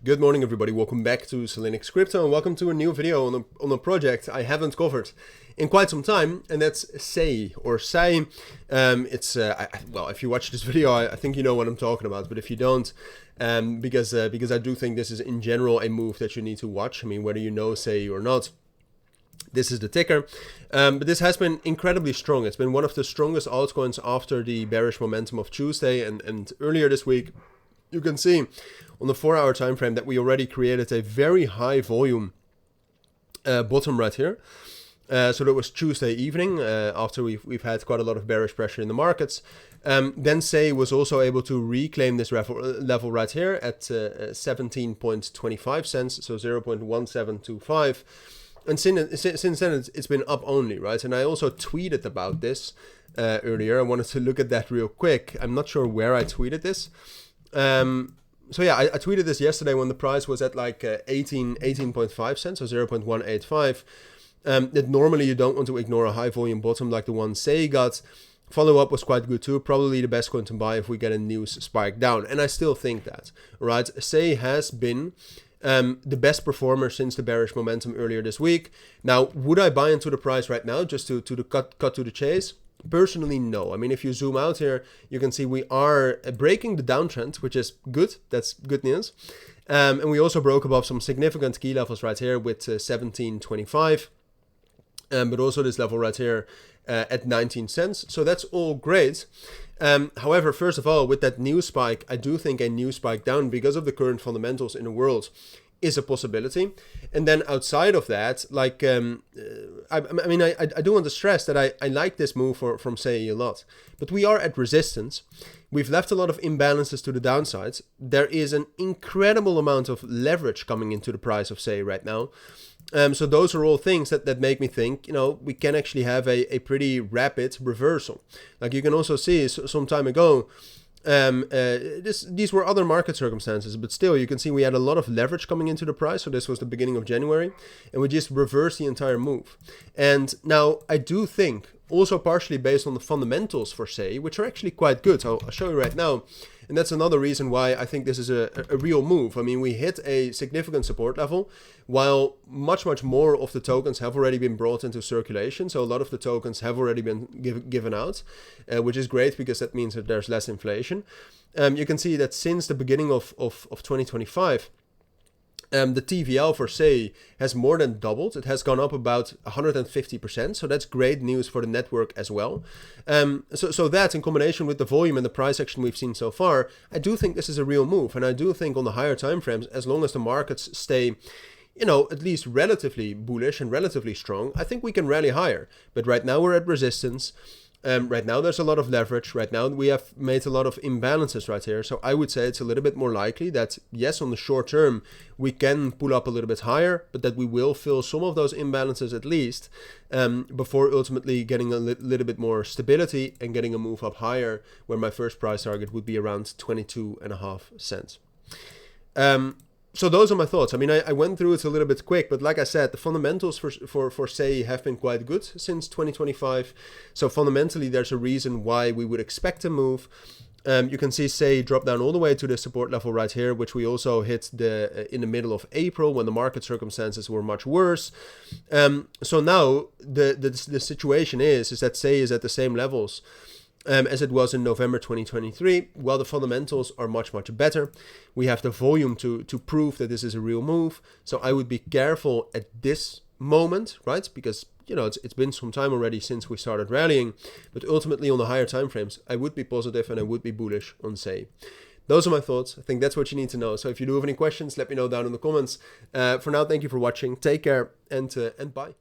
Good morning, everybody. Welcome back to Cilinix Crypto, and welcome to a new video on a project I haven't covered in quite some time, and that's Sei or Sei. Well, if you watch this video, I think you know what I'm talking about. But if you don't, because I do think this is in general a move that you need to watch. I mean, whether you know Sei or not. This is the ticker, but this has been incredibly strong. It's been one of the strongest altcoins after the bearish momentum of Tuesday and earlier this week. You can see on the 4-hour time frame that we already created a very high volume bottom right here. So that was Tuesday evening after we've had quite a lot of bearish pressure in the markets. Then Sei was also able to reclaim this level right here at 17.25 cents, so 0.1725. And since then, it's been up only, right? And I also tweeted about this earlier. I wanted to look at that real quick. I'm not sure where I tweeted this. So yeah, I tweeted this yesterday when the price was at like 18.5 cents, so 0.185. That normally you don't want to ignore a high volume bottom like the one Sei got. Follow-up was quite good too, probably the best coin to buy if we get a news spike down. And I still think that, right? Sei has been the best performer since the bearish momentum earlier this week. Now, would I buy into the price right now just to cut to the chase? Personally, no. I mean, if you zoom out here, you can see we are breaking the downtrend, which is good. That's good news. And we also broke above some significant key levels right here with 17.25. But also this level right here at 19 cents. So that's all great. However, first of all, with that news spike, I do think a news spike down because of the current fundamentals in the world is a possibility. And then outside of that, like, I do want to stress that I like this move from Sei a lot, but we are at resistance. We've left a lot of imbalances to the downside. There is an incredible amount of leverage coming into the price of Sei right now. So those are all things that make me think, you know, we can actually have a pretty rapid reversal. Like you can also see some time ago, these were other market circumstances, but still you can see we had a lot of leverage coming into the price. So this was the beginning of January, and we just reversed the entire move. And now I do think, also partially based on the fundamentals for Sei, which are actually quite good. So I'll show you right now. And that's another reason why I think this is a real move. I mean, we hit a significant support level, while much more of the tokens have already been brought into circulation. So a lot of the tokens have already been given out, which is great because that means that there's less inflation. You can see that since the beginning of 2025, the TVL for Sei has more than doubled. It has gone up about 150%. So that's great news for the network as well. So that in combination with the volume and the price action we've seen so far, I do think this is a real move. And I do think on the higher time frames, as long as the markets stay, you know, at least relatively bullish and relatively strong, I think we can rally higher. But right now we're at resistance. Right now there's a lot of leverage. Right now we have made a lot of imbalances right here. So I would say it's a little bit more likely that, yes, on the short term, we can pull up a little bit higher, but that we will fill some of those imbalances at least before ultimately getting a little bit more stability and getting a move up higher, where my first price target would be around 22.5 cents. So those are my thoughts. I mean, I went through it a little bit quick, but like I said, the fundamentals for Sei have been quite good since 2025. So fundamentally, there's a reason why we would expect a move. You can see Sei drop down all the way to the support level right here, which we also hit in the middle of April when the market circumstances were much worse. So now the situation is that Sei is at the same levels as it was in November 2023, while the fundamentals are much better. We have the volume to prove that this is a real move. So I would be careful at this moment, right? Because, you know, it's been some time already since we started rallying. But ultimately on the higher time frames, I would be positive and I would be bullish on Sei. Those are my thoughts. I think that's what you need to know. So if you do have any questions, let me know down in the comments. For now, thank you for watching. Take care and bye.